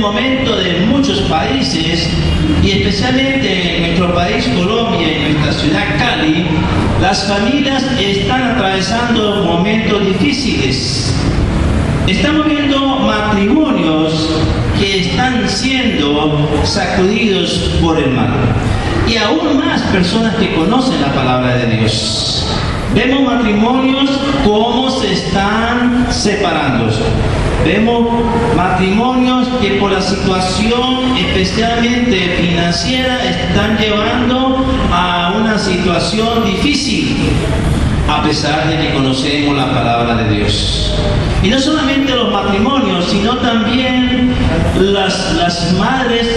momento de muchos países, y especialmente en nuestro país Colombia, en nuestra ciudad Cali, las familias están atravesando momentos difíciles. Estamos viendo matrimonios que están siendo sacudidos por el mal. Y aún más personas que conocen la palabra de Dios. Vemos matrimonios cómo se están separando. Vemos matrimonios que por la situación especialmente financiera están llevando a una situación difícil, a pesar de que conocemos la palabra de Dios. Y no solamente los matrimonios, sino también las madres,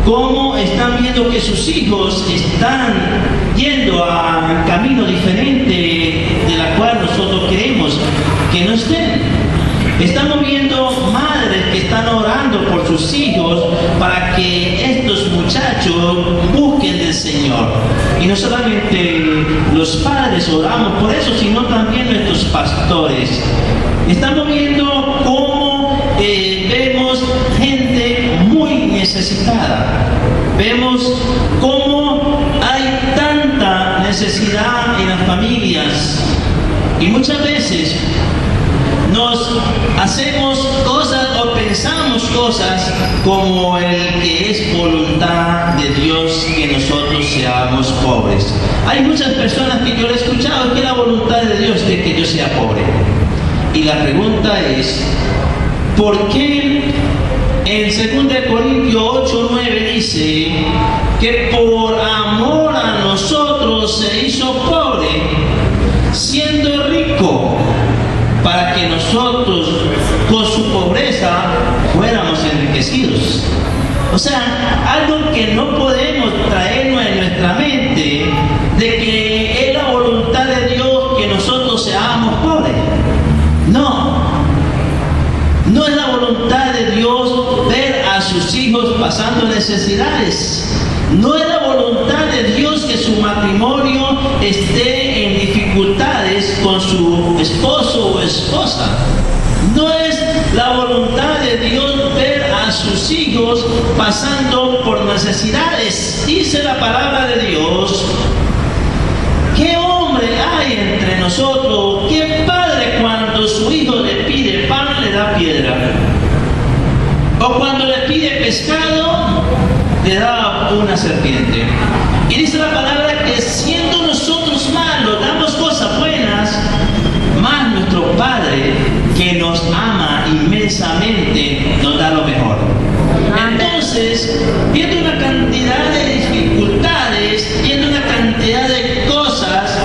cómo están viendo que sus hijos están yendo a un camino diferente de la cual nosotros queremos que no estén. Estamos viendo madres que están orando por sus hijos para que estos muchachos busquen del Señor. Y no solamente los padres oramos por eso, sino también nuestros pastores. Estamos viendo cómo vemos gente muy necesitada. Vemos cómo hay tanta necesidad en las familias. Y muchas veces nos hacemos cosas o pensamos cosas como el que es voluntad de Dios que nosotros seamos pobres. Hay muchas personas que yo le he escuchado que la voluntad de Dios es que yo sea pobre. Y la pregunta es, ¿por qué en 2 Corintios 8:9 dice que por amor a nosotros se hizo pobre, siendo rico, para que nosotros con su pobreza fuéramos enriquecidos? O sea, algo que no podemos traernos en nuestra mente, de que es la voluntad de Dios que nosotros seamos pobres. No es la voluntad de Dios ver a sus hijos pasando necesidades. No es la voluntad de Dios que su matrimonio esté en dificultades con su esposo o esposa. No es la voluntad de Dios ver a sus hijos pasando por necesidades. Dice la palabra de Dios: ¿qué hombre hay entre nosotros? ¿Qué padre cuando su hijo le pide pan le da piedra? ¿O cuando le pide pescado le da una serpiente? Y dice la palabra que siendo nosotros malos damos cosas buenas, más nuestro Padre que nos ama inmensamente nos da lo mejor. Entonces, viendo una cantidad de dificultades, viendo una cantidad de cosas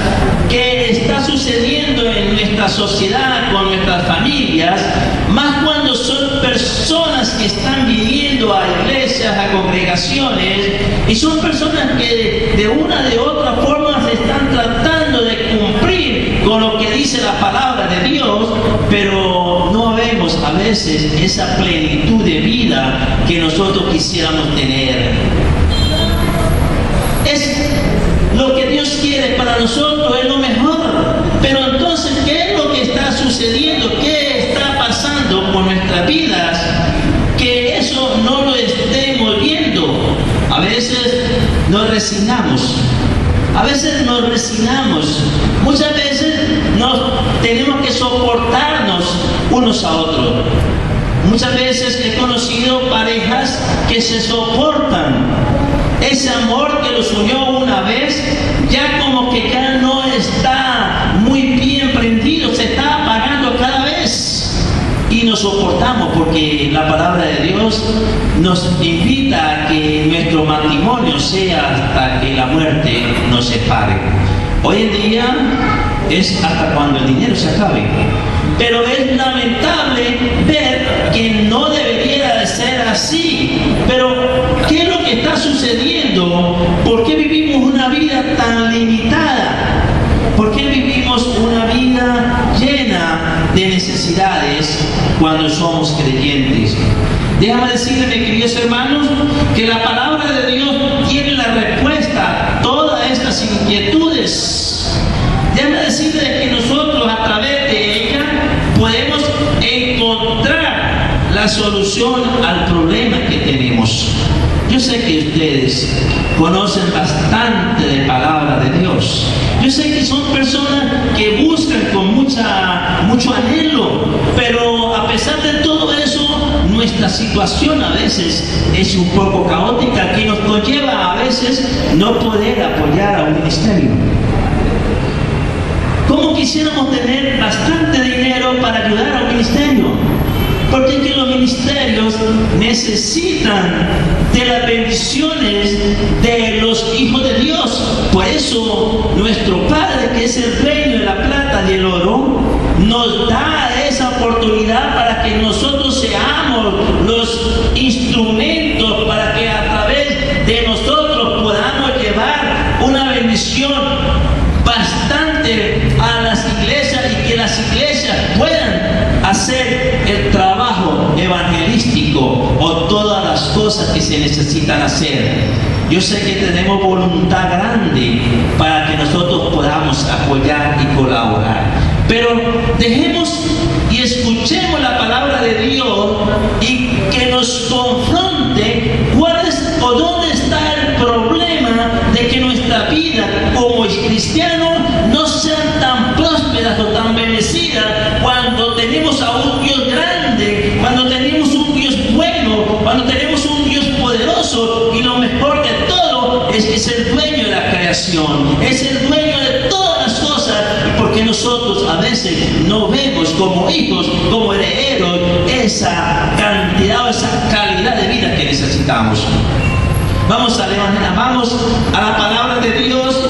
que está sucediendo en nuestra sociedad, con nuestras familias, más cuando son personas que están viniendo a iglesias, a congregaciones, y son personas que de una de otra forma se están tratando de cumplir con lo que dice la palabra de Dios, pero no vemos a veces esa plenitud de vida que nosotros quisiéramos tener. Es lo que Dios quiere para nosotros, es lo mejor. Pero entonces, ¿qué es lo que está sucediendo? ¿Qué está pasando con nuestras vidas? Que eso no lo estemos viendo. A veces nos resignamos. A veces nos resignamos. Muchas veces tenemos que soportarnos unos a otros. Muchas veces he conocido parejas que se soportan. Ese amor que los unió una vez, ya como que ya no está muy bien prendido, se está apagando cada vez. Y nos soportamos porque la palabra de Dios nos invita a que nuestro matrimonio sea hasta que la muerte nos separe. Hoy en día es hasta cuando el dinero se acabe. Pero es lamentable ver que no debería de ser así. Pero, ¿qué es lo que está sucediendo? ¿Por qué vivimos una vida tan limitada? ¿Por qué vivimos una vida llena de necesidades cuando somos creyentes? Déjame decirle, mis queridos hermanos, que la palabra de Dios tiene la respuesta a todas estas inquietudes. Déjame decirle que nosotros a través de ella podemos encontrar la solución al problema que tenemos. Yo sé que ustedes conocen bastante de palabra de Dios. Yo sé que son personas que buscan con mucho anhelo, pero a pesar de todo eso, nuestra situación a veces es un poco caótica, que nos conlleva a veces no poder apoyar a un ministerio. ¿Cómo quisiéramos tener bastante dinero para ayudar a un ministerio? Porque es que los ministerios necesitan de las bendiciones de los hijos de Dios. Por eso nuestro Padre, que es el dueño de la plata y el oro, nos da esa oportunidad para que nosotros seamos los instrumentos para que a través de nosotros podamos llevar una bendición bastante a las iglesias y que las iglesias puedan hacer el trabajo evangelístico o todas las cosas que se necesitan hacer. Yo sé que tenemos voluntad grande para que nosotros podamos apoyar y colaborar, pero dejemos y escuchemos la palabra de Dios y que nos confronte cuál es o dónde está el problema de que nuestra vida como cristianos no sean tan prósperas o tan bendecidas cuando tenemos a un Dios grande, cuando tenemos un Dios bueno, cuando tenemos un Dios poderoso, y lo mejor de todo es que es el dueño de la creación, es el dueño de todas las cosas, y porque nosotros a veces no vemos como hijos, como herederos, esa cantidad o esa calidad de vida que necesitamos. Vamos a la palabra de Dios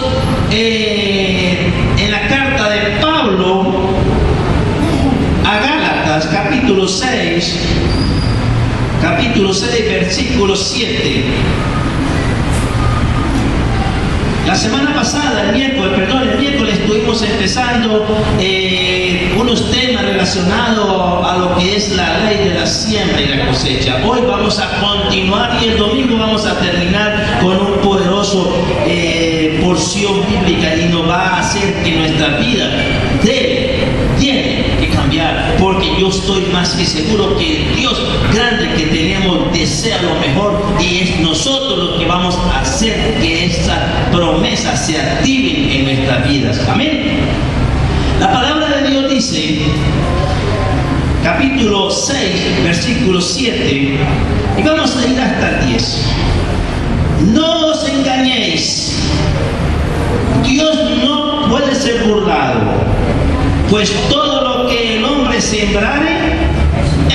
en la carta de Pablo a Gálatas, capítulo 6, versículo 7. La semana pasada, el miércoles estuvimos empezando unos temas relacionados a lo que es la ley de la siembra y la cosecha. Hoy vamos a continuar y el domingo vamos a terminar con un poderoso porción bíblica, y nos va a hacer que nuestra vida tiene que cambiar, porque yo estoy más que seguro que el Dios grande que tenemos desea lo mejor, y es nosotros los que vamos a hacer que esa promesa se active en nuestras vidas. Amén. La palabra de Dios dice, capítulo 6, versículo 7, y vamos a ir hasta el 10. No os engañéis, Dios no puede ser burlado, pues todo lo que el hombre sembrare,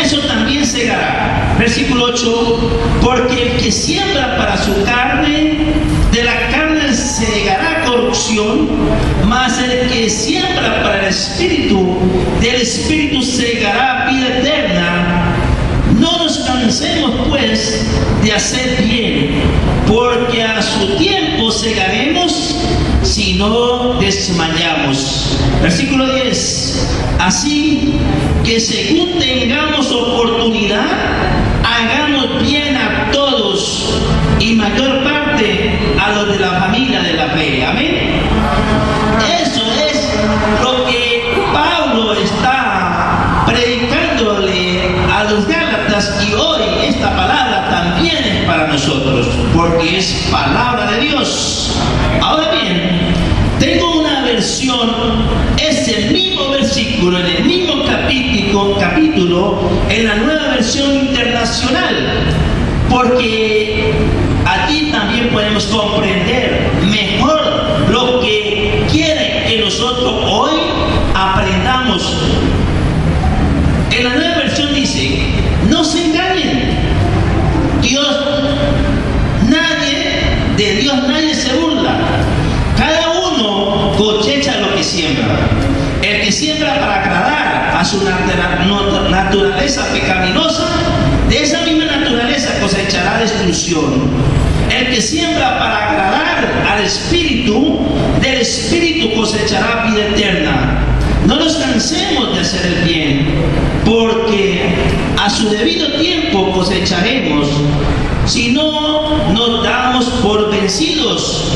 eso también segará. Versículo 8, porque el que siembra para su carne, de la carne segará corrupción, mas el que siembra para el Espíritu, del Espíritu segará vida eterna. No nos cansemos pues de hacer bien, porque a su tiempo segaremos si no desmayamos. Versículo 10, así que según tengamos oportunidad, hagamos bien a todos, y mayor parte a los de la familia de la fe. Amén. Eso es lo que Pablo está predicándole a los Gálatas, y hoy esta palabra también es para nosotros, porque es palabra de Dios. Ahora bien, tengo una versión, es el mismo versículo, en el mismo capítulo, en la Nueva Versión Internacional, porque aquí también podemos comprender mejor lo que quiere que nosotros hoy aprendamos. En la Nueva Versión dice, no se engañen, de Dios nadie se burla. Cada uno cosecha lo que siembra. El que siembra para agradar a su naturaleza pecaminosa, de esa misma naturaleza cosechará destrucción. El que siembra para agradar al Espíritu, del Espíritu cosechará vida eterna. No nos cansemos de hacer el bien, porque a su debido tiempo cosecharemos, si no nos damos por vencidos.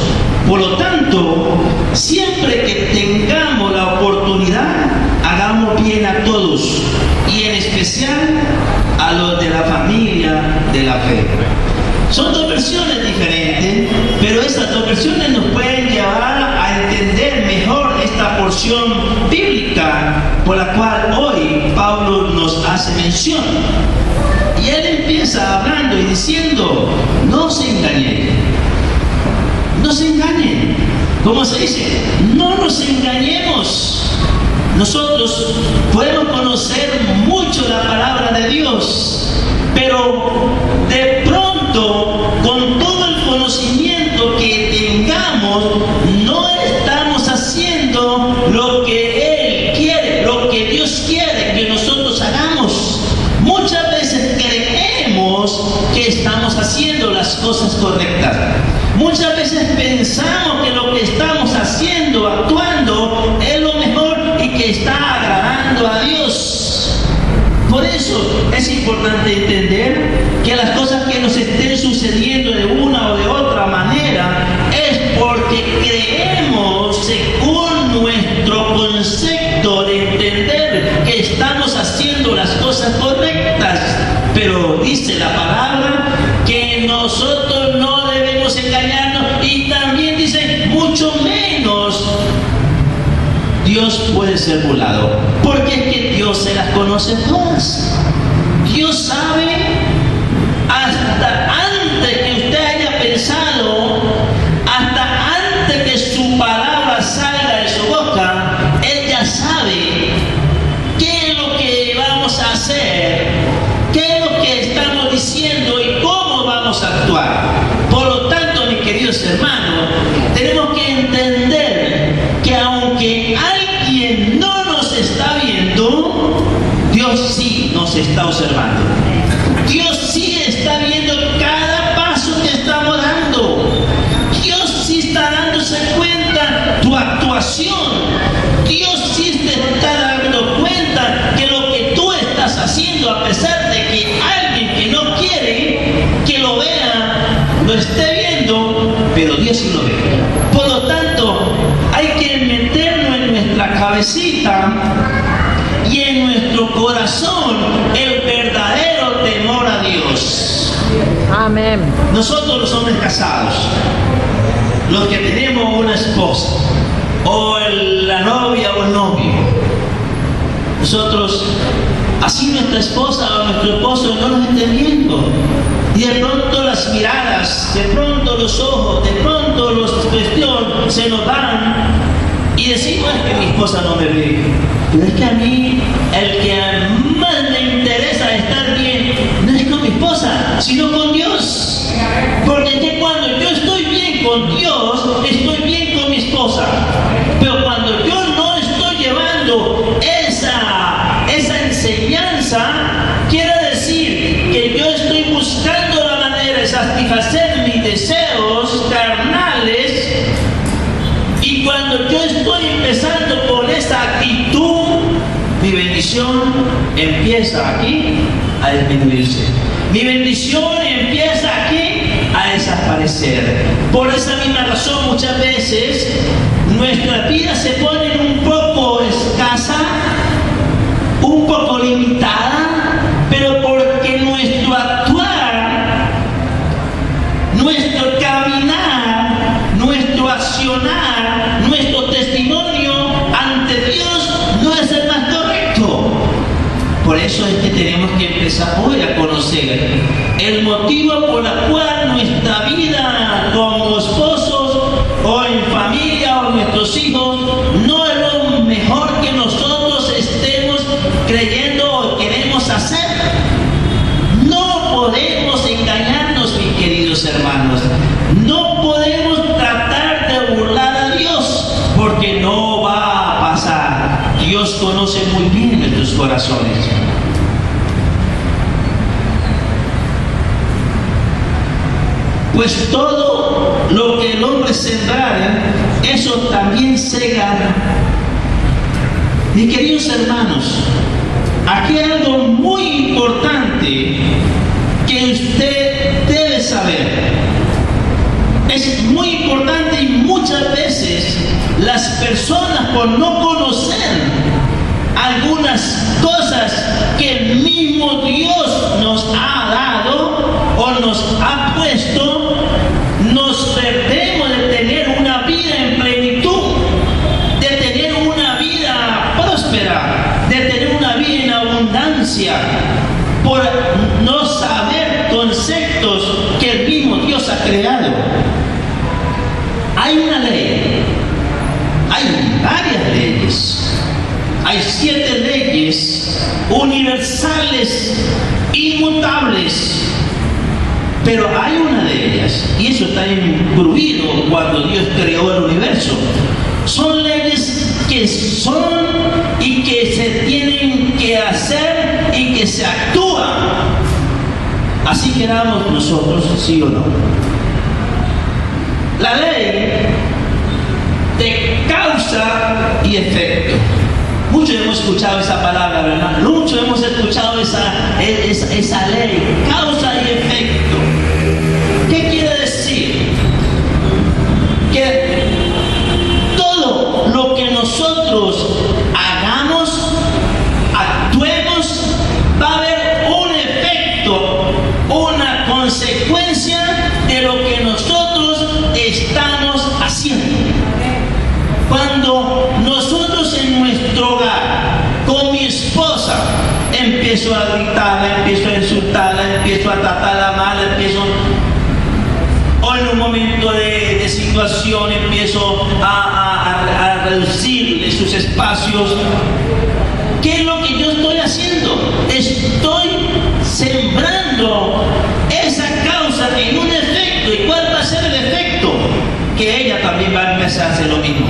Por lo tanto, siempre que tengamos la oportunidad, hagamos bien a todos, y en especial a los Son dos versiones diferentes, pero esas dos versiones nos pueden llevar a entender mejor esta porción bíblica por la cual hoy Pablo nos hace mención. Y él empieza hablando y diciendo, no se engañen, no se engañen. ¿Cómo se dice? No nos engañemos. Nosotros podemos conocer mucho la palabra de Dios, pero de pronto, con todo el conocimiento que tengamos, no estamos haciendo lo que Él quiere, lo que Dios quiere que nosotros hagamos. Muchas veces creemos que estamos haciendo las cosas correctas. Muchas veces pensamos que lo que estamos haciendo, actuando, es lo mejor y que está agradando a Dios. Por eso es importante entender que las cosas que nos estén sucediendo de una o de otra manera es porque creemos, según nuestro concepto de entender, que estamos haciendo las cosas correctas. Pero dice la palabra que nosotros no debemos engañarnos, y también dice mucho menos Dios puede ser burlado, porque es que Dios se las conoce todas. Dios sabe hasta antes que usted haya pensado, hasta antes que su palabra salga de su boca. Él ya sabe qué es lo que vamos a hacer, qué es lo que estamos diciendo y cómo vamos a actuar. Por lo tanto, mis queridos hermanos, tenemos que entender que aunque alguien no nos está viendo, Dios sí nos está observando. Dios sí está viendo cada paso que estamos dando. Dios sí está dándose cuenta tu actuación. Dios sí te está dando cuenta que lo que tú estás haciendo, a pesar de que alguien que no quiere que lo vea, lo esté viendo, pero Dios sí lo ve. Por lo tanto, hay que meternos en nuestra cabecita y en nuestro corazón el verdadero temor a Dios. Amén. Nosotros los hombres casados, los que tenemos una esposa, o la novia o el novio, nosotros, así nuestra esposa o nuestro esposo no nos estén viendo, y de pronto las miradas, de pronto los ojos, de pronto los cuestiones se nos van, y decimos, es que mi esposa no me ve. Pero es que a mí, el que más me interesa estar bien, no es con mi esposa, sino con Dios. Porque es que cuando yo estoy bien con Dios, estoy bien con mi esposa. Pero cuando yo no estoy llevando esa enseñanza, quiere decir que yo estoy buscando la manera de satisfacer mis deseos carnales. Y cuando yo estoy empezando con esa actitud, mi bendición empieza aquí a disminuirse. Mi bendición empieza aquí a desaparecer. Por esa misma razón, muchas veces nuestras vidas se ponen un poco escasa, un poco limitada, pero porque nuestro actuar, nuestro caminar, nuestro accionar, nuestro testimonio ante Dios no es el más correcto. Por eso es que tenemos que empezar hoy a conocer el motivo por el cual nuestra vida como esposos o en familia o nuestros hijos no es lo mejor que nosotros estemos creyendo o queremos hacer. No podemos engañarnos, mis queridos hermanos. No podemos tratar de burlar a Dios, porque no va a pasar. Dios conoce muy bien nuestros corazones. Pues todo lo que el hombre sembrare, eso también segará. Mis queridos hermanos, aquí hay algo muy importante que usted debe saber. Es muy importante, y muchas veces las personas, por no conocer algunas cosas que el mismo Dios nos ha dado o nos ha puesto por no saber conceptos que el mismo Dios ha creado. Hay una ley, hay varias leyes, hay 7 leyes universales, inmutables, pero hay una de ellas, y eso está incluido cuando Dios creó el universo. Son leyes que son y que se tienen que hacer y que se actúan. Así queramos nosotros, sí o no. La ley de causa y efecto. Muchos hemos escuchado esa palabra, ¿verdad? Muchos hemos escuchado esa ley, causa y efecto. ¿Qué quiere decir? Que todo lo que nosotros hagamos, actuemos, va a haber un efecto, una consecuencia de lo que nosotros estamos haciendo. Cuando nosotros en nuestro hogar, con mi esposa, empiezo a gritarla, empiezo a insultarla, empiezo a tratarla mal, o en un momento de situación empiezo a reducirle sus espacios, ¿qué es lo que yo estoy haciendo? Estoy sembrando esa causa en un efecto. ¿Y cuál va a ser el efecto? Que ella también va a empezar a hacer lo mismo.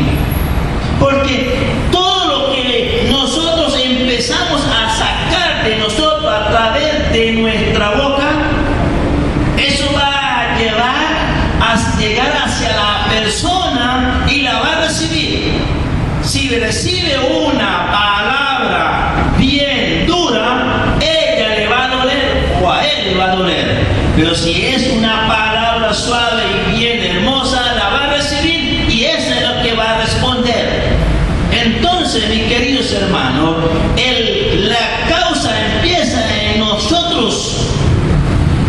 Porque todo lo que nosotros empezamos a sacar de nosotros a través de nuestra boca, eso va a llegar hacia la persona y la va a recibir. Si recibe una palabra bien dura, ella le va a doler o a él le va a doler. Pero si es una palabra suave y bien hermosa, la va a recibir y eso es lo que va a responder. Entonces, mis queridos hermanos, la causa empieza en nosotros.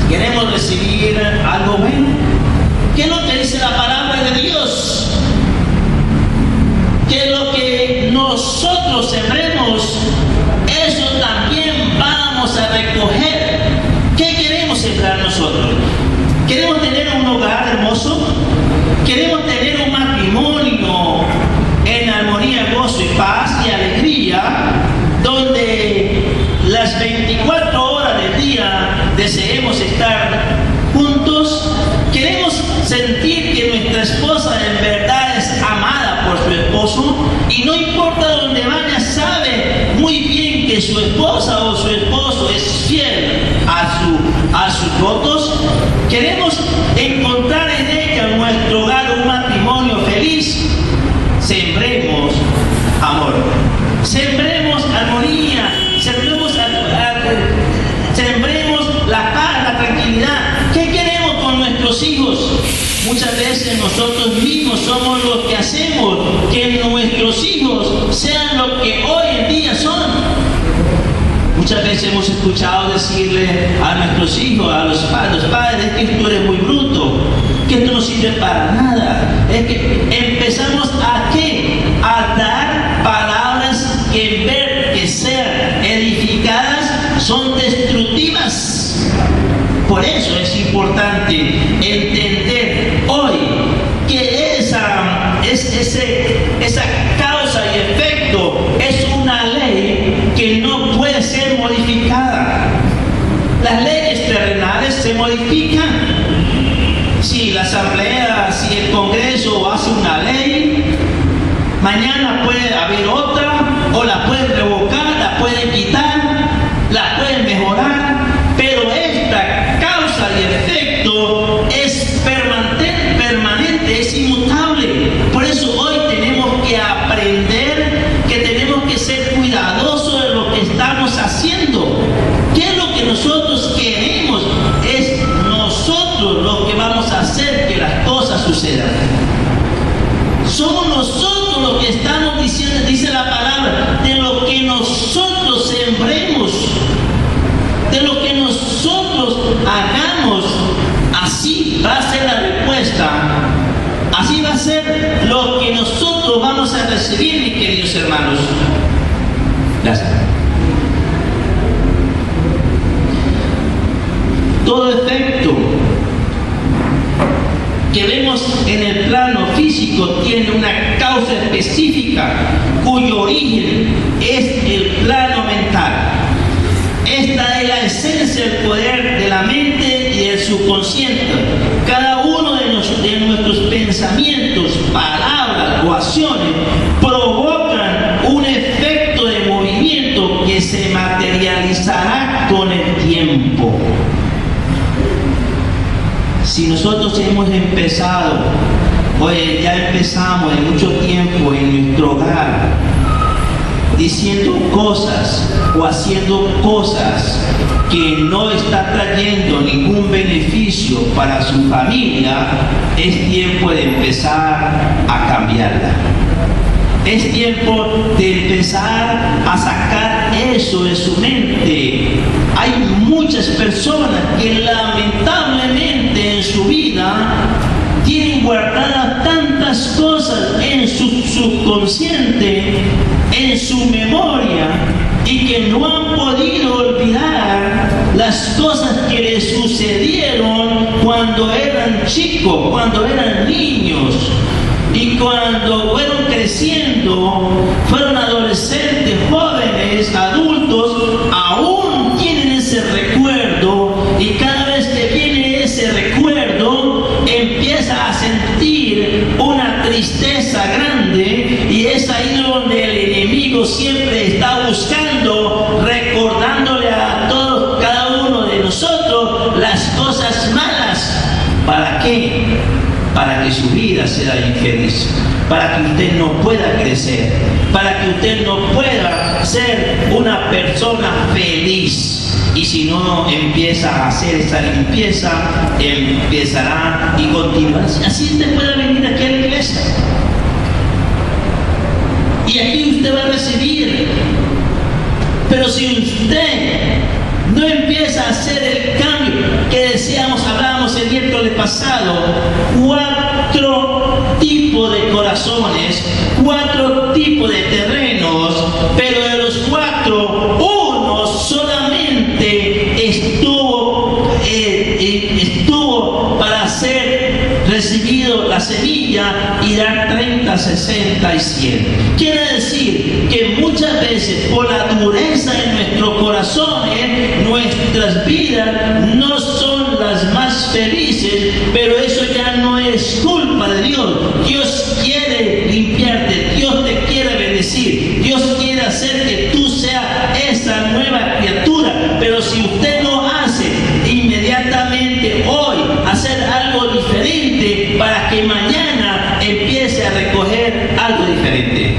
¿Queremos recibir algo bueno? ¿Qué es lo que dice la palabra de Dios? Que lo que nosotros sembremos, eso también vamos a recoger. ¿Qué queremos sembrar nosotros? ¿Queremos tener un hogar hermoso? ¿Queremos tener un matrimonio en armonía, gozo y paz y alegría, donde las 24 horas del día deseemos estar juntos? Queremos sentir que nuestra esposa en verdad es amada por su esposo y no importa dónde vaya, sabe muy bien que su esposa o su esposo es fiel a sus votos. Queremos encontrar en ella, en nuestro hogar, un matrimonio feliz. Sembremos amor, sembremos armonía, sembremos la paz, la tranquilidad. ¿Qué queremos con nuestros hijos? Muchas veces nosotros mismos somos los que hacemos que nuestros hijos sean lo que hoy en día son. Muchas veces hemos escuchado decirle a nuestros hijos, a los padres, es que tú eres muy bruto, que esto no sirve para nada. Es que empezamos a ¿qué? A dar palabras que en vez de ser edificadas son destructivas. Por eso es importante entender hoy que esa causa y efecto es una ley que no puede ser modificada. Las leyes terrenales se modifican. Si la asamblea, si el Congreso hace una ley, mañana puede haber otra, o la pueden revocar, la pueden quitar, la pueden mejorar, pero esta causa y efecto es permanente, es inmutable. Por eso hoy tenemos que aprender que tenemos que ser cuidadosos de lo que estamos haciendo. ¿Qué es lo que nosotros queremos? Es nosotros lo que vamos a hacer que las cosas sucedan. Somos nosotros los que estamos diciendo, dice la palabra, de lo que nosotros sembremos, de lo que nosotros hagamos, así va a ser la respuesta, así va a ser lo que nosotros vamos a recibir, mis queridos hermanos. Gracias. todo efecto que vemos en el plano físico tiene una causa específica cuyo origen es el plano mental. Esta es la esencia del poder de la mente y del subconsciente. Cada uno de nuestros pensamientos, palabras o acciones provocan un efecto de movimiento que se materializará con el tiempo. Si nosotros hemos empezado, ya empezamos de mucho tiempo en nuestro hogar, diciendo cosas o haciendo cosas que no está trayendo ningún beneficio para su familia, es tiempo de empezar a cambiarla. Es tiempo de empezar a sacar eso de su mente. Hay muchas personas que lamentablemente en su vida tienen guardadas tantas cosas en su subconsciente, en su memoria, y que no han podido olvidar las cosas que les sucedieron cuando eran chicos, cuando eran niños. Y cuando fueron creciendo, fueron adolescentes, jóvenes, adultos, aún tienen ese recuerdo, y cada vez que viene ese recuerdo, empieza a sentir una tristeza grande, y es ahí donde el enemigo siempre está buscando, recordándole a todos, cada uno de nosotros, las cosas malas. ¿Para qué? Para que su vida sea infeliz, para que usted no pueda crecer, para que usted no pueda ser una persona feliz. Y si no empieza a hacer esa limpieza, empezará y continuará. Así usted pueda venir aquí a la iglesia. Y aquí usted va a recibir. Pero si usted no empieza a hacer el cambio que decíamos, hablábamos el miércoles pasado, 4 tipos de corazones, 4 tipos de terrenos, pero de los 4, uno solamente estuvo para ser recibido la semilla y dar 30, 60 y 100. Quiere decir que muchas veces por la dureza de nuestros corazones, nuestras vidas no son las más felices, pero eso ya no es culpa de Dios. Dios quiere limpiarte, Dios te quiere bendecir, Dios quiere hacer que tú seas esa nueva criatura, pero si usted no hace inmediatamente hoy hacer algo diferente para que mañana empiece a recoger algo diferente.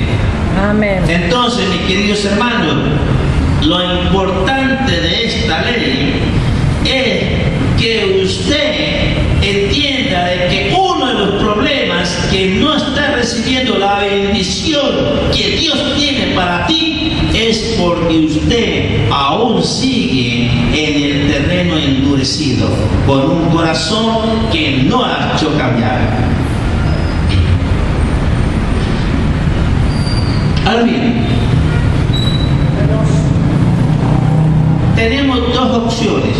Amén. Entonces, mis queridos hermanos, lo importante de esta ley es que usted entienda de que uno de los problemas que no está recibiendo la bendición que Dios tiene para ti es porque usted aún sigue en el terreno endurecido, con un corazón que no ha hecho cambiar. Ahora bien, tenemos 2 opciones.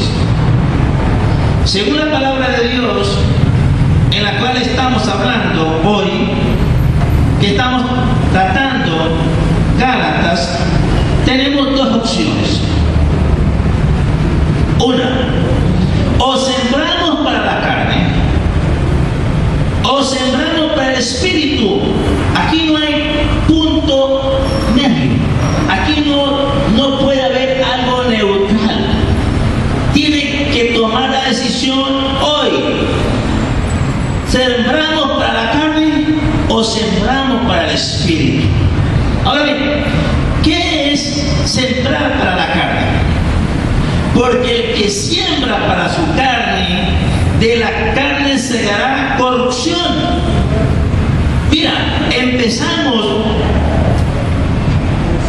Según la palabra de Dios, en la cual estamos hablando hoy, que estamos tratando Gálatas, tenemos 2 opciones. Una, o sembramos para la carne, o sembramos para el espíritu. Aquí no hay punto medio. Aquí no puede haber algo neutral. Tiene que tomar la decisión hoy. ¿Sembramos para la carne o sembramos para el espíritu? Ahora bien, ¿qué es sembrar para la carne? Porque el que siembra para su carne, de la carne segará corrupción. Mira, empezamos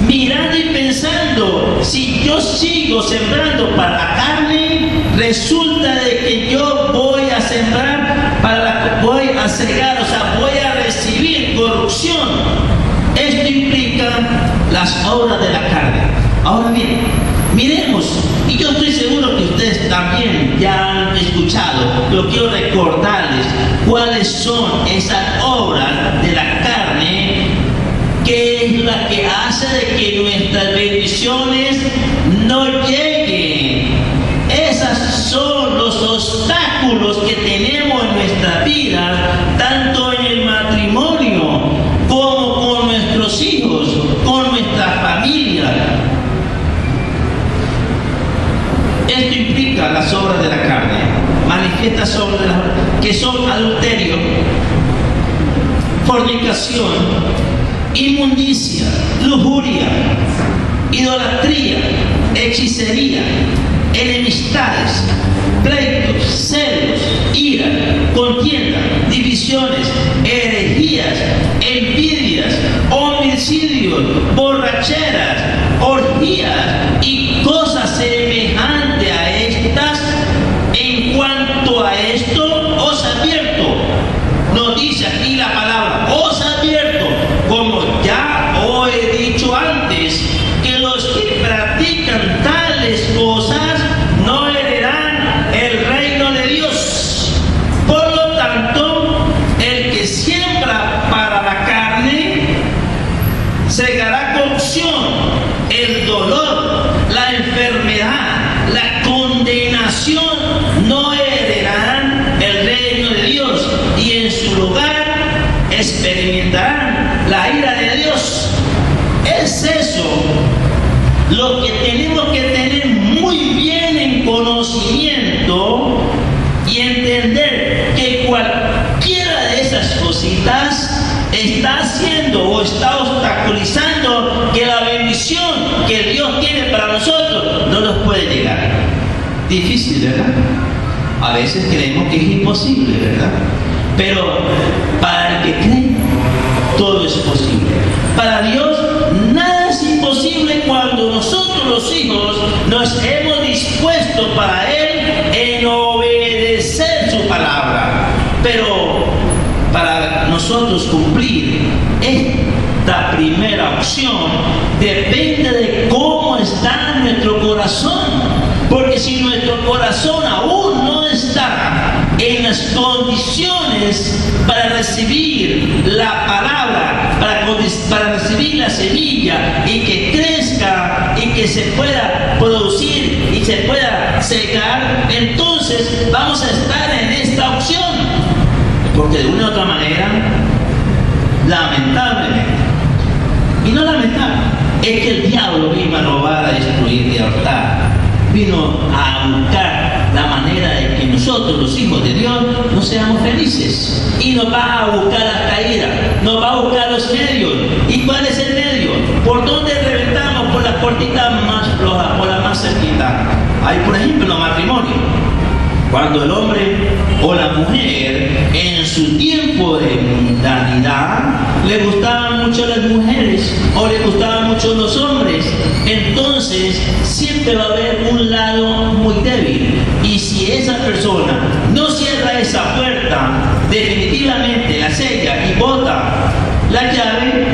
mirando y pensando, si yo sigo sembrando para la carne, resulta de que yo voy a sembrar voy a cegar, o sea, voy a recibir corrupción. Esto implica las obras de la carne. Ahora bien, miremos, y yo estoy seguro que usted también ya han escuchado, pero quiero recordarles cuáles son esas obras de la carne, que es la que hace de que nuestras bendiciones no lleguen. Esas son los obstáculos que tenemos en nuestra vida, tanto en el matrimonio como con nuestros hijos, con nuestra familia. Esto implica las obras de la carne, manifiestas obras de la carne, que son adulterio, fornicación, inmundicia, lujuria, idolatría, hechicería, enemistades, pleitos, celos, ira, contienda, divisiones, herejías, envidias, homicidios, borracheras, orgías y cosas semejantes a estas. En cuanto a esto, os advierto, nos dice aquí la palabra, os advierto, como ya os he dicho antes, que los que practican tales cosas no heredarán el reino de Dios. Por lo tanto, el que siembra para la carne segará corrupción, el dolor, la enfermedad, la condenación. No heredarán el reino de Dios, y en su lugar experimentarán la ira de Dios. Es eso lo que tenemos que tener muy bien en conocimiento y entender, que cualquiera de esas cositas está haciendo o está obstaculizando que la bendición que Dios tiene para nosotros no nos puede llegar. Difícil, ¿verdad? A veces creemos que es imposible, ¿verdad? Pero para el que cree, todo es posible. Para Dios, nada es imposible cuando nosotros los hijos nos hemos dispuesto para Él en obedecer su palabra. Pero para nosotros cumplir esta primera opción depende de cómo está nuestro corazón. Porque si nuestro corazón aún no está en las condiciones para recibir la palabra, para recibir la semilla y que crezca y que se pueda producir y se pueda secar, entonces vamos a estar en esta opción. Porque de una u otra manera, lamentablemente, y no lamentable, es que el diablo vino a robar, a destruir y a hurtar. Vino a buscar la manera de que nosotros, los hijos de Dios, no seamos felices. Y nos va a buscar la caída, nos va a buscar los medios. ¿Y cuál es el medio? ¿Por dónde reventamos? Por las puertitas más flojas, por la más cerquita. Hay, por ejemplo, los matrimonios. Cuando el hombre o la mujer en su tiempo de mundanidad le gustaban mucho las mujeres o le gustaban mucho los hombres, entonces siempre va a haber un lado muy débil. Y si esa persona no cierra esa puerta, definitivamente la sella y bota la llave,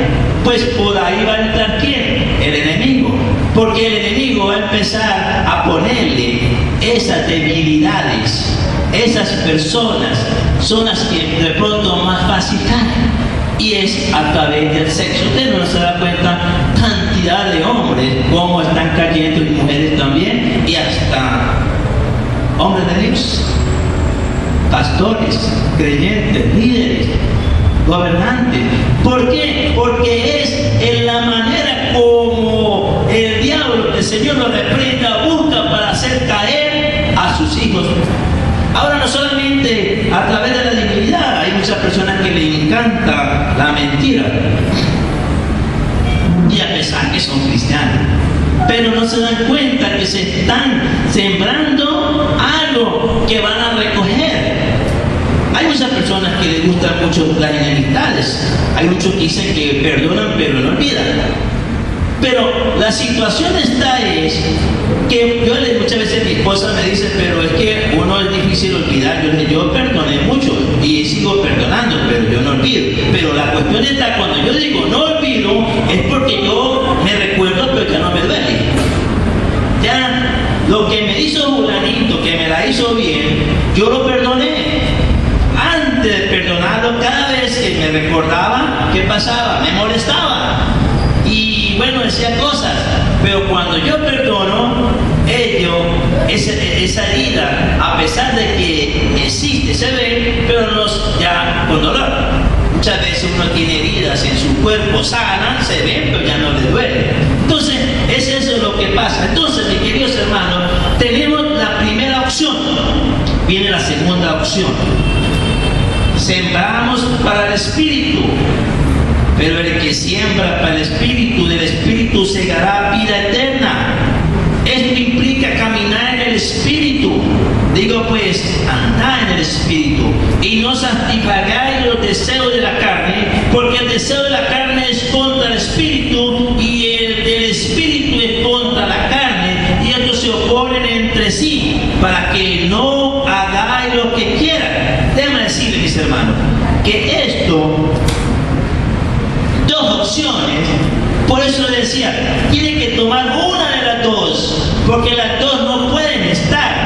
pues por ahí va a entrar ¿quién? El enemigo. Porque el enemigo va a empezar a ponerle esas debilidades. Esas personas son las que de pronto más fácil caen, y es a través del sexo. Usted no se da cuenta cantidad de hombres cómo están cayendo, y mujeres también, y hasta hombres de Dios, pastores, creyentes, líderes, gobernantes. ¿Por qué? Porque es en la manera como el diablo, el Señor lo reprenda, busca para hacer caer a sus hijos. Ahora, no solamente a través de la debilidad, hay muchas personas que les encanta la mentira, y a pesar que son cristianos, pero no se dan cuenta que se están sembrando algo que van a recoger. Hay muchas personas que les gustan mucho las enemistades. Hay muchos que dicen que perdonan pero no olvidan. Pero la situación está es que muchas veces mi esposa me dice, pero es que uno es difícil olvidar. Yo perdoné mucho y sigo perdonando, pero yo no olvido. Pero la cuestión está, cuando yo digo no olvido, es porque yo me recuerdo, pero ya no me duele. Ya lo que me hizo fulanito, que hizo bien, yo lo perdoné. Antes de perdonarlo, cada vez que me recordaba, ¿qué pasaba? Me molestaba. Y bueno, decía cosas. Pero cuando yo perdono, esa herida, a pesar de que existe, se ve, pero ya con dolor. Muchas veces uno tiene heridas en su cuerpo, sanan, se ven, pero ya no le duele. Entonces, es eso lo que pasa. Entonces, mis queridos hermanos, tenemos la primera opción. Viene la segunda opción. Sembramos para el Espíritu, pero el que siembra para el Espíritu, del Espíritu segará vida eterna. Esto implica caminar en el Espíritu. Digo pues, andad en el Espíritu y no satisfagáis los deseos de la carne, porque el deseo de la carne es contra el Espíritu y el del Espíritu es contra la carne, y estos se oponen entre sí para que no hagáis lo que quieran. Déjame decirles, mis hermanos, que esto, dos opciones, por eso le decía, tienen que tomar una de las dos, porque las dos no pueden estar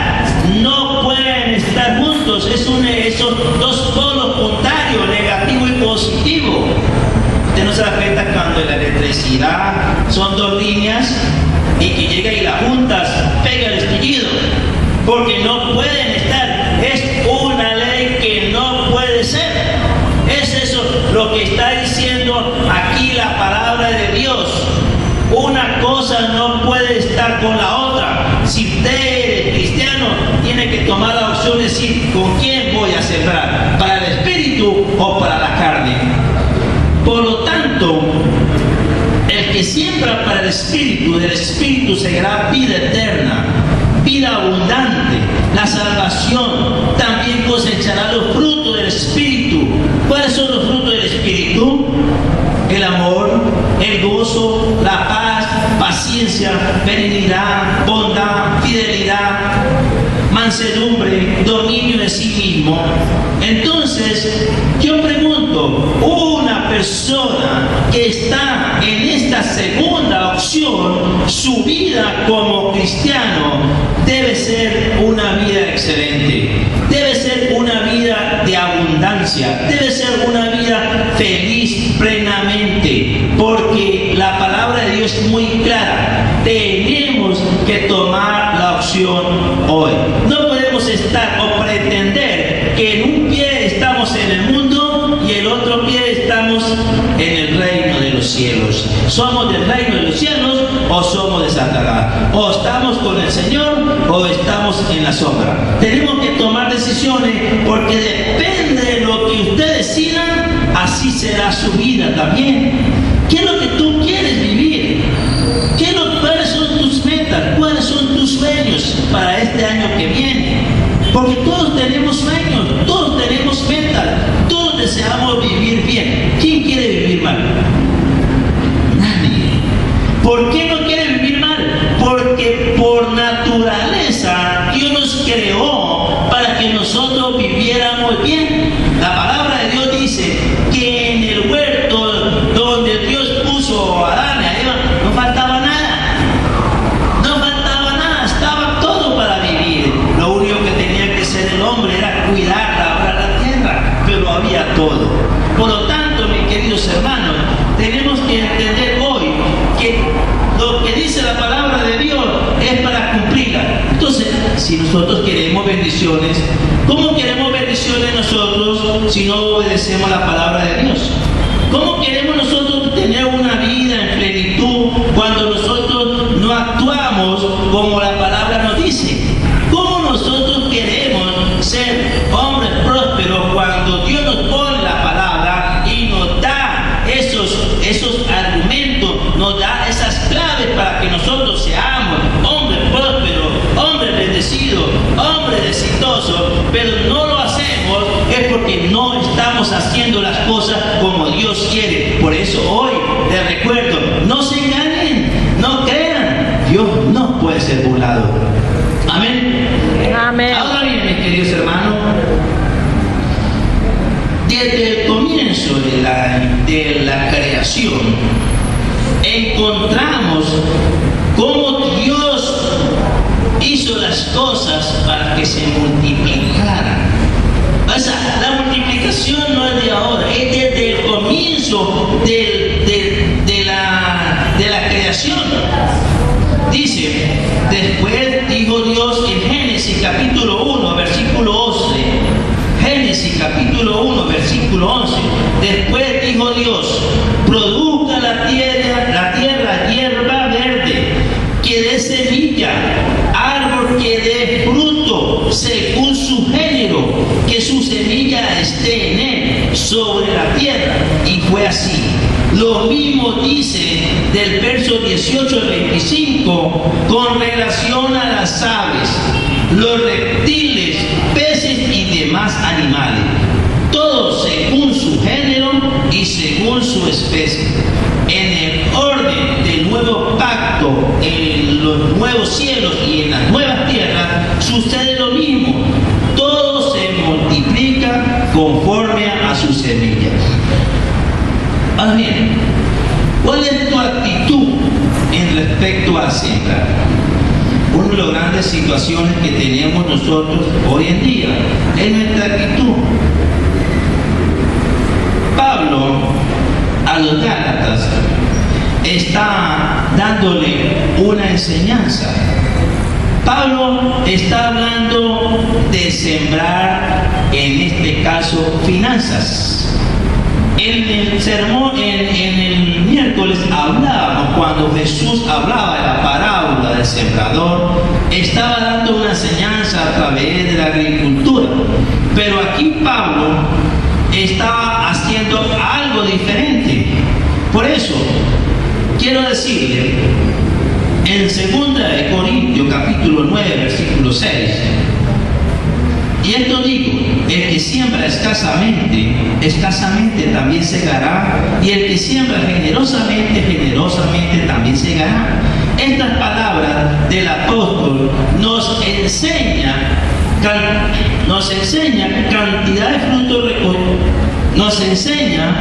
juntos. Esos dos polos contrarios, negativo y positivo. Usted no se da cuenta cuando en la electricidad son dos líneas y que llega y las juntas, pega el estallido, porque no pueden estar. Es una ley que no puede ser. Es eso lo que está diciendo aquí la palabra de Dios. Una cosa no puede estar con la otra. Si usted es cristiano, tiene que tomar la opción de decir, ¿con quién voy a sembrar? ¿Para el Espíritu o para la carne? Por lo tanto, el que siembra para el Espíritu, del Espíritu segará vida eterna, vida abundante, la salvación. También cosechará los frutos del Espíritu. ¿Cuáles son los frutos del Espíritu? El amor, el gozo, la paz, paciencia, benignidad, bondad, fidelidad, mansedumbre, dominio de sí mismo. Entonces, yo pregunto, una persona que está en esta segunda opción, su vida como cristiano debe ser una vida excelente, debe ser una vida de abundancia, debe ser una vida feliz plenamente, porque la palabra de Dios es muy clara. Tenemos que tomar la opción hoy. No podemos estar o pretender que en un pie estamos en el mundo y el otro pie estamos en el reino de los cielos. ¿Somos del reino de los cielos o somos de Satanás? O estamos con el Señor o estamos en la sombra. Tenemos que tomar decisiones, porque depende de lo que usted decida, así será su vida también. ¿Qué es lo que tú quieres vivir? ¿Cuáles son tus metas? ¿Cuáles son tus sueños para este año que viene? Porque todos tenemos sueños, todos tenemos metas, todos deseamos vivir bien. ¿Quién quiere vivir mal? Nadie. ¿Por qué no quiere vivir mal? Porque por naturaleza Dios nos creó para que nosotros viviéramos bien. La palabra de Dios dice que en el huerto donde Dios puso a Adán y a Eva no faltaba nada. No faltaba nada, estaba todo para vivir. Lo único que tenía que hacer el hombre era cuidar, labrar la tierra, pero había todo. Por lo tanto, mis queridos hermanos, tenemos que entender hoy que lo que dice la palabra de Dios es para cumplirla. Entonces, si nosotros queremos bendiciones, ¿cómo queremos bendiciones nosotros si no obedecemos la palabra de Dios? ¿Cómo queremos nosotros tener una vida en plenitud cuando nosotros no actuamos como la palabra nos dice? ¿Cómo nosotros queremos ser hombres prósperos cuando Dios nos pone la palabra y nos da esos argumentos, nos da esas claves para que nosotros seamos hombres prósperos, hombres bendecidos, hombres exitosos, pero no lo hacemos? Es porque no estamos haciendo las cosas como Dios quiere. Por eso hoy les recuerdo, no se engañen, no crean, Dios no puede ser burlado. Amén. Amén. Ahora bien, mis queridos hermanos, desde el comienzo de la creación encontramos cómo Dios hizo las cosas para que que se multiplicaran. O sea, la multiplicación no es de ahora, es desde el comienzo de la creación. Dice, después dijo Dios en Génesis capítulo 1, versículo 11. Génesis capítulo 1, versículo 11. Después dijo Dios, produzca la tierra hierba verde, que dé semilla, árbol que dé fruto según su género, que su semilla esté en él, sobre la tierra. Y fue así. Lo mismo dice del verso 18 al 25 con relación a las aves, los reptiles, peces y demás animales, todos según su género y según su especie. En el orden del nuevo pacto, en los nuevos cielos y en las nuevas tierras, sucede lo mismo. Todo se multiplica conforme a sus semillas. Ahora bien, ¿cuál es tu actitud en respecto a sembrar? Una de las grandes situaciones que tenemos nosotros hoy en día es nuestra actitud. Pablo a los Gálatas está dándole una enseñanza. Pablo está hablando de sembrar, en este caso, finanzas. En el sermón, en el miércoles hablábamos, cuando Jesús hablaba de la parábola del sembrador, estaba dando una enseñanza a través de la agricultura. Pero aquí Pablo estaba haciendo algo diferente. Por eso, quiero decirle, en 2 Corintios capítulo 9, versículo 6, y esto digo, el que siembra escasamente, escasamente también segará, y el que siembra generosamente, generosamente también segará. Estas palabras del apóstol nos enseña cantidad de frutos recogidos, nos enseña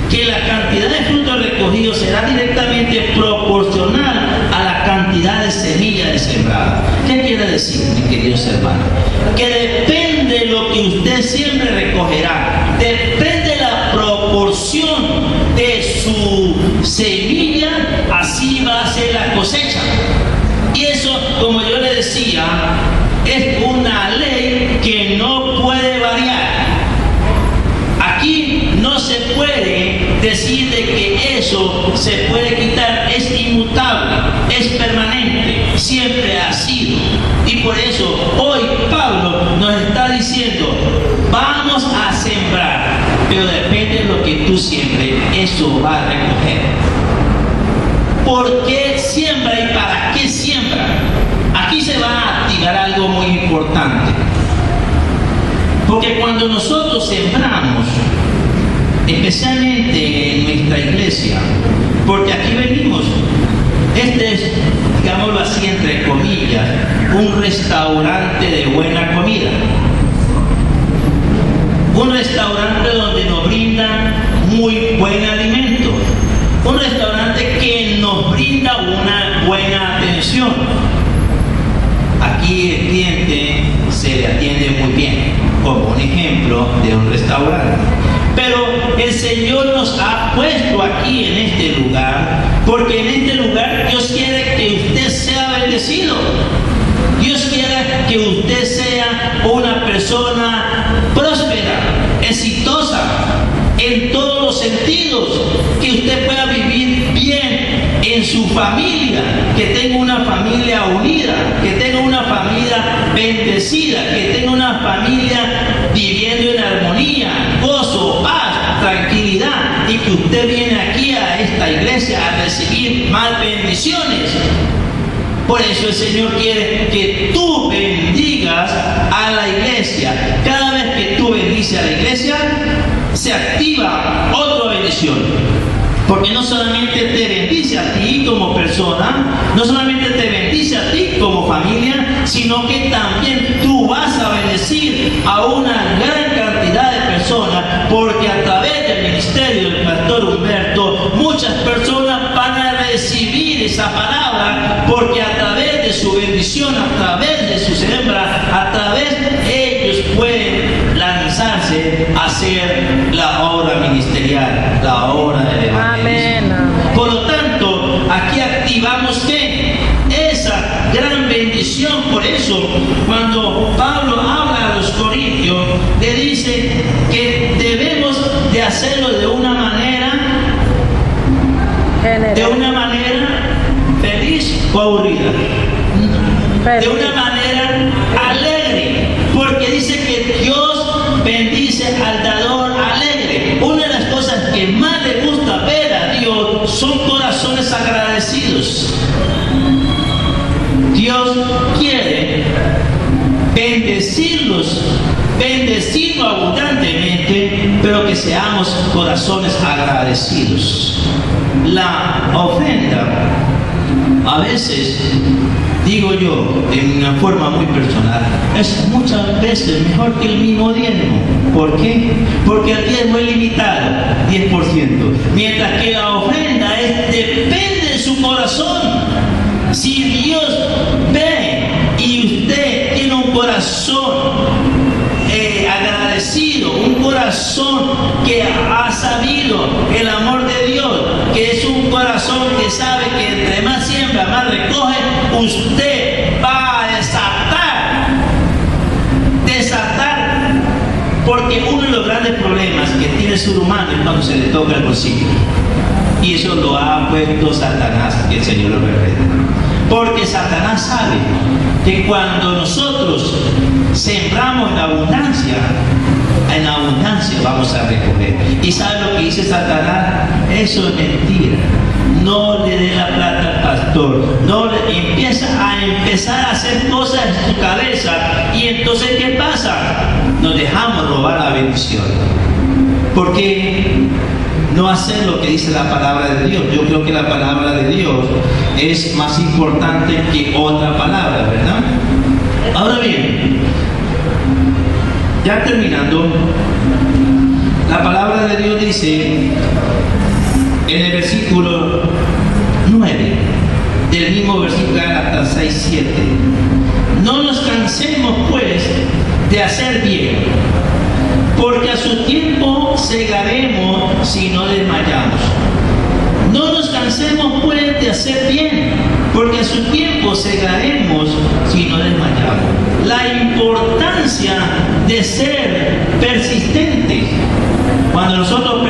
que la cantidad de frutos recogidos será directamente proporcional a la cantidad de semillas de sembrada. ¿Qué quiere decir, mis queridos hermanos? Que depende de lo que usted siempre recogerá, depende de la proporción de su semilla, así va a ser la cosecha. Y eso, como yo le decía, es una ley que no puede variar. Aquí no se puede decir de que eso se puede quitar, es inmutable, es permanente, siempre ha sido. Y por eso hoy Pablo nos está diciendo, vamos a sembrar, pero depende de lo que tú siembres, eso va a recoger. ¿Por qué siembra y para qué siembra? Aquí se va a activar algo muy importante. Porque cuando nosotros sembramos, especialmente en nuestra iglesia, porque aquí venimos, este es, digámoslo así entre comillas, un restaurante de buena comida. Un restaurante donde nos brindan muy buen alimento. Un restaurante que nos brinda una buena atención. Aquí el cliente se le atiende muy bien, como un ejemplo de un restaurante. Pero el Señor nos ha puesto aquí en este lugar, porque en este lugar Dios quiere que usted sea bendecido. Dios quiere que usted sea una persona próspera, exitosa, en todos los sentidos, que usted pueda vivir bien en su familia, que tenga una familia unida, que tenga una familia bendecida, que tenga una familia viviendo en armonía, gozo, paz, tranquilidad, y que usted viene aquí a esta iglesia a recibir más bendiciones. Por eso el Señor quiere que tú bendigas a la iglesia. Cada vez que tú bendices a la iglesia, se activa otra bendición. Porque no solamente te bendice a ti como persona, no solamente te bendice a ti como familia, sino que también tú vas a bendecir a una gran cantidad de personas, porque a través del ministerio del pastor Humberto, muchas personas van a recibir esa palabra, porque a través de su bendición, a través de su siembra, a través alcance hacer la obra ministerial, la obra del evangelismo. Amén. Por lo tanto, aquí activamos ¿qué? Esa gran bendición. Por eso, cuando Pablo habla a los corintios, le dice que debemos de hacerlo de una manera feliz o aburrida, de una manera alegre, porque dice que Dios bendice al dador alegre. Una de las cosas que más le gusta ver a Dios son corazones agradecidos. Dios quiere bendecirnos abundantemente, pero que seamos corazones agradecidos. La ofrenda, a veces, digo yo, en una forma muy personal, es muchas veces mejor que el mismo diezmo. ¿Por qué? Porque el diezmo es limitado, 10%, mientras que la ofrenda depende de su corazón. Si Dios ve y usted tiene un corazón agradecido, un corazón que ha sabido el amor de Dios, que es un corazón que sabe que entre más siembra, más recoge, usted va a desatar, porque uno de los grandes problemas que tiene el ser humano es cuando se le toca el bolsillo, y eso lo ha puesto Satanás, que el Señor lo reprenda. Porque Satanás sabe que cuando nosotros sembramos en abundancia vamos a recoger. ¿Y sabe lo que dice Satanás? Eso es mentira. No le dé la plata al pastor. No le empieza a hacer cosas en su cabeza. Y entonces, ¿qué pasa? Nos dejamos robar la bendición. Porque no hacer lo que dice la palabra de Dios. Yo creo que la palabra de Dios es más importante que otra palabra, ¿verdad? Ahora bien, ya terminando, la palabra de Dios dice en el versículo 9 del mismo versículo hasta 6-7: no nos cansemos pues de hacer bien, porque a su tiempo segaremos si no desmayamos. No nos cansemos pues de hacer bien, porque a su tiempo segaremos si no desmayamos. La importancia de ser persistentes. Cuando nosotros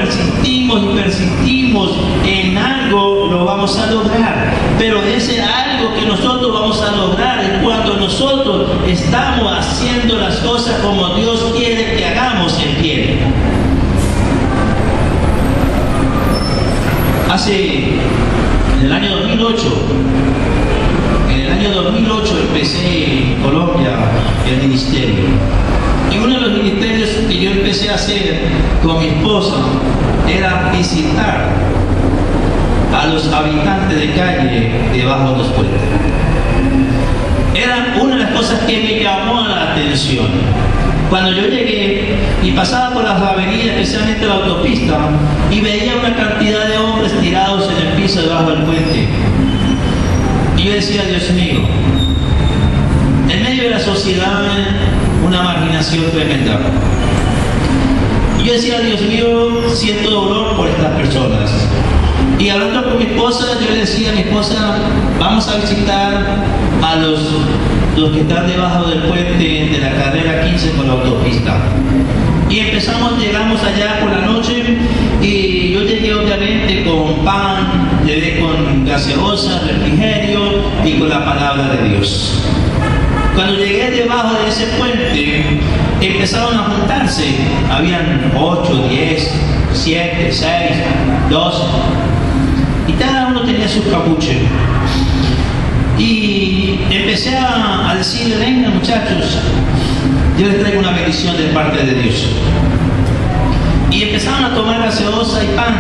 persistimos en algo, lo vamos a lograr. Pero ese algo que nosotros vamos a lograr es cuando nosotros estamos haciendo las cosas como Dios quiere que hagamos en pie. En el año 2008 empecé en Colombia el ministerio. Y uno de los ministerios que yo empecé a hacer con mi esposa era visitar a los habitantes de calle debajo de los puentes. Era una de las cosas que me llamó la atención. Cuando yo llegué y pasaba por las avenidas, especialmente la autopista, y veía una cantidad de hombres tirados en el piso debajo del puente, y yo decía: Dios mío, en medio de la sociedad, una marginación tremenda. Y yo decía: Dios mío, siento dolor por estas personas. Y hablando con mi esposa, yo le decía a mi esposa: vamos a visitar a los que están debajo del puente de la carrera 15 con la autopista. Y llegamos allá por la noche, y yo llegué obviamente con pan, llegué con gaseosa, refrigerio y con la palabra de Dios. Cuando llegué debajo de ese puente, empezaron a juntarse. Habían 8, 10, 7, 6, 12. Y cada uno tenía su capuche. Y empecé a decirle: venga muchachos, yo les traigo una bendición de parte de Dios. Y empezaron a tomar gaseosa y pan.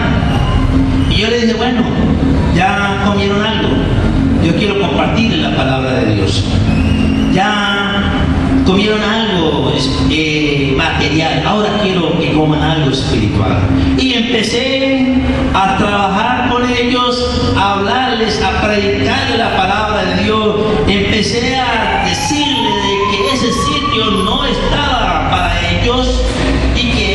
Y yo les dije: bueno, ya comieron algo, yo quiero compartir la palabra de Dios. Ya comieron algo material, ahora quiero que coman algo espiritual. Y empecé a trabajar con ellos, a hablarles, a predicarles la palabra de Dios. Empecé a decirles de que ese sitio no estaba para ellos y que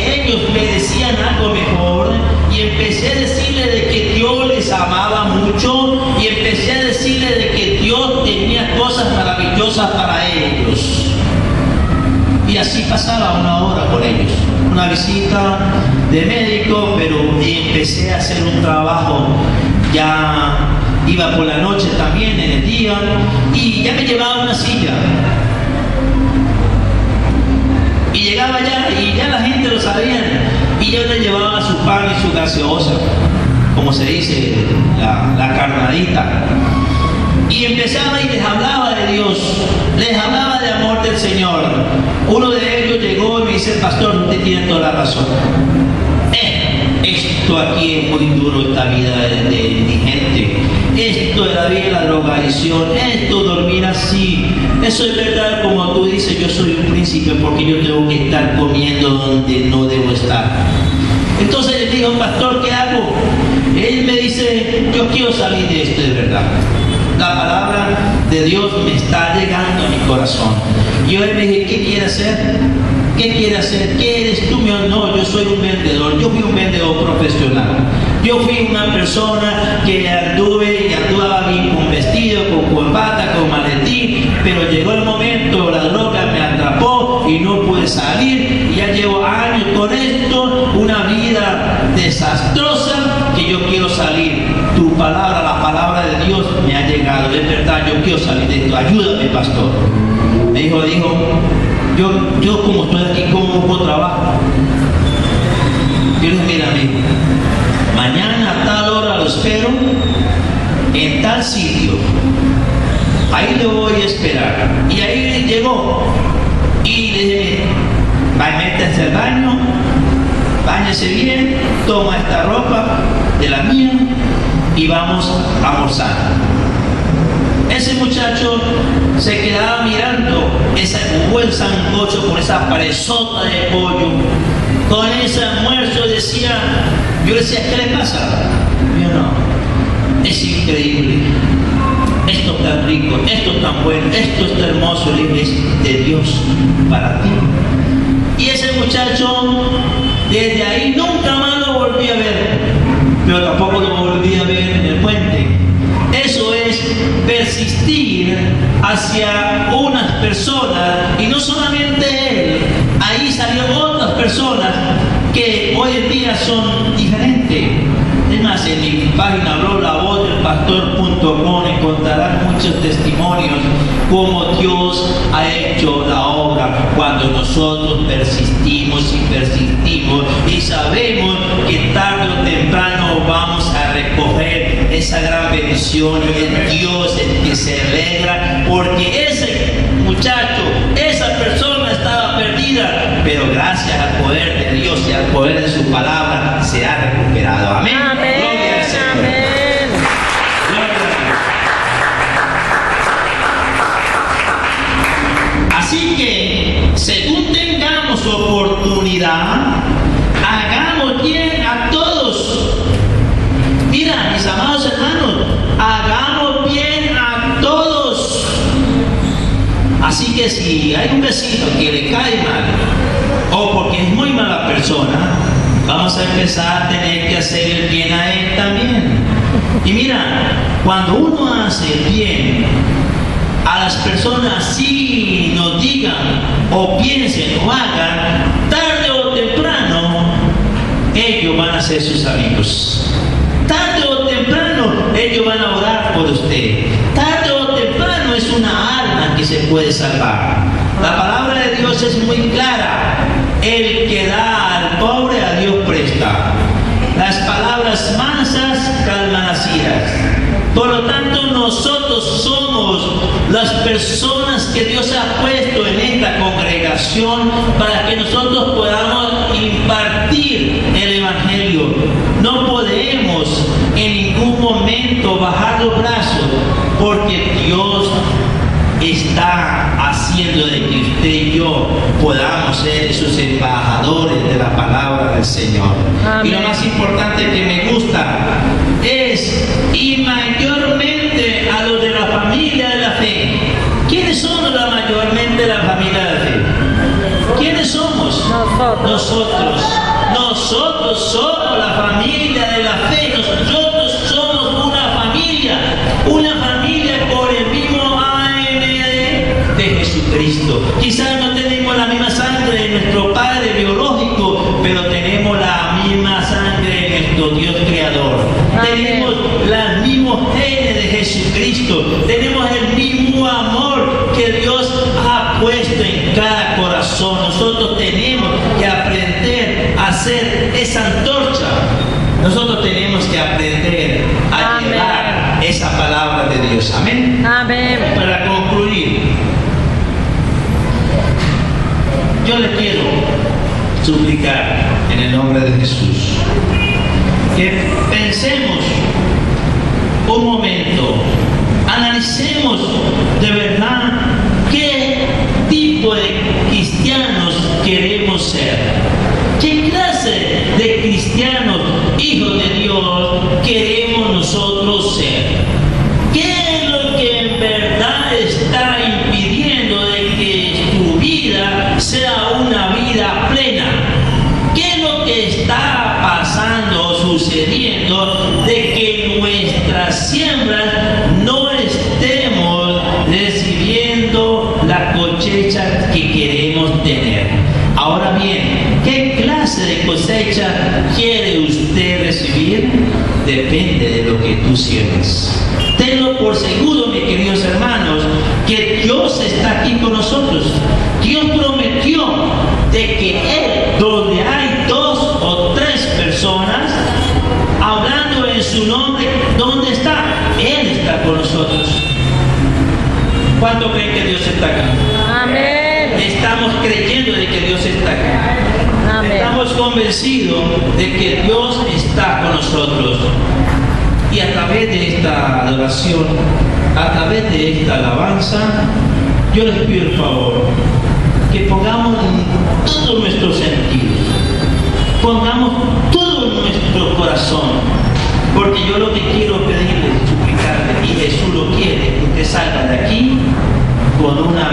así pasaba una hora con ellos. Una visita de médico, pero empecé a hacer un trabajo. Ya iba por la noche también, en el día, y ya me llevaba una silla. Y llegaba allá, y ya la gente lo sabía, y yo le llevaba su pan y su gaseosa, como se dice, la carnadita. Y empezaba y les hablaba de Dios, les hablaba de amor del Señor. Uno de ellos llegó y me dice: pastor, usted tiene toda la razón. Esto aquí es muy duro, esta vida de mi gente. Esto de la vida de la drogadicción, esto dormir así. Eso es verdad, como tú dices, yo soy un príncipe porque yo tengo que estar comiendo donde no debo estar. Entonces le digo: pastor, ¿qué hago? Él me dice: yo quiero salir de esto de verdad. La palabra de Dios me está llegando a mi corazón. Y yo le dije: ¿qué quiere hacer? ¿Qué quiere hacer? ¿Qué eres tú? No, yo soy un vendedor. Yo fui un vendedor profesional. Yo fui una persona que andaba bien con vestido, con corbata, con maletín, pero llegó el momento, la droga me atrapó y no pude salir. Y ya llevo años con esto, una vida desastrosa que yo quiero salir. Tu palabra, la palabra de Dios me ha llegado. Es verdad, yo quiero salir de esto. Ayúdame, pastor. Me dijo, yo como estoy aquí, ¿cómo busco trabajo? Yo le dije: mira, amigo, mañana a tal hora lo espero en tal sitio. Ahí le voy a esperar. Y ahí llegó. Y le dije: métase al baño, báñese bien, toma esta ropa de la mía y vamos a almorzar. Ese muchacho se quedaba mirando ese buen sancocho con esa presota de pollo, con ese almuerzo. Yo decía: ¿qué le pasa? Yo: no, es increíble, esto tan rico, esto tan bueno, esto es hermoso, es de Dios para ti. Y ese muchacho, desde ahí nunca más lo volví a ver, pero tampoco lo volví a ver en el puente. Eso es persistir hacia unas personas, y no solamente él, ahí salieron otras personas que hoy en día son diferentes. Es más, en mi página blog, lavozdelpastor.com, encontrarán muchos testimonios cómo Dios ha hecho la obra cuando nosotros persistimos y sabemos que tarde o temprano vamos a recoger esa gran bendición. Es Dios el que se alegra porque ese muchacho, esa persona estaba perdida, pero gracias al poder de Dios y al poder de su palabra se ha recuperado. Amén. Amén. Gloria al Señor. Amén. Gloria a Dios. Así que, según tengamos oportunidad, hagamos bien a todos. Mira, mis amados hermanos, hagamos bien a todos. Así que si hay un vecino que le cae mal, o porque es muy mala persona, vamos a empezar a tener que hacer el bien a él también. Y mira, cuando uno hace bien a las personas, si nos digan o piensen o hagan, tarde o temprano ellos van a ser sus amigos. Tarde o temprano ellos van a orar por usted. Tarde o temprano es una alma que se puede salvar. La palabra de Dios es muy clara: el que da al pobre, a Dios presta. Las palabras mansas calman las iras. Por lo tanto, nosotros somos las personas que Dios ha puesto en esta congregación para que nosotros podamos impartir el Evangelio. No podemos en ningún momento bajar los brazos, porque Dios está haciendo de que usted y yo podamos ser esos embajadores de la palabra del Señor. Amén. Y lo más importante que me gusta es, y mayormente a los de la familia de la fe. ¿Quiénes son mayormente la familia de la fe? ¿Quiénes somos? Nosotros somos la familia de la fe. Nosotros somos una familia por el mismo ADN de Jesucristo. Quizás no tenemos la misma sangre, tenemos los mismos genes de Jesucristo, tenemos el mismo amor que Dios ha puesto en cada corazón. Nosotros tenemos que aprender a hacer esa antorcha. Nosotros tenemos que aprender a llevar esa palabra de Dios. Amén. Amén. Para concluir, yo le quiero suplicar en el nombre de Jesús que pensemos un momento, analicemos de verdad qué tipo de cristianos queremos ser, qué clase de cristianos, hijos de Dios, queremos nosotros ser, qué es lo que en verdad está impidiendo de que tu vida sea una vida plena, qué es lo que está pasando o sucediendo de que nuestras siembras no estemos recibiendo la cosecha que queremos tener. Ahora bien, ¿qué clase de cosecha quiere usted recibir? Depende de lo que tú siembres. Tenlo por seguro, mis queridos hermanos, que Dios está aquí con nosotros. Dios prometió de que Él, donde hay 2 o 3 personas hablando en su nombre, ¿dónde está? Él está con nosotros. ¿Cuánto creen que Dios está aquí? Amén. Estamos creyendo de que Dios está aquí. Amén. Estamos convencidos de que Dios está con nosotros. Y a través de esta adoración, a través de esta alabanza, yo les pido el favor que pongamos todo nuestro sentido, pongamos todo nuestro corazón, porque yo lo que quiero pedirle, suplicarle, y Jesús lo quiere, que usted salga de aquí con una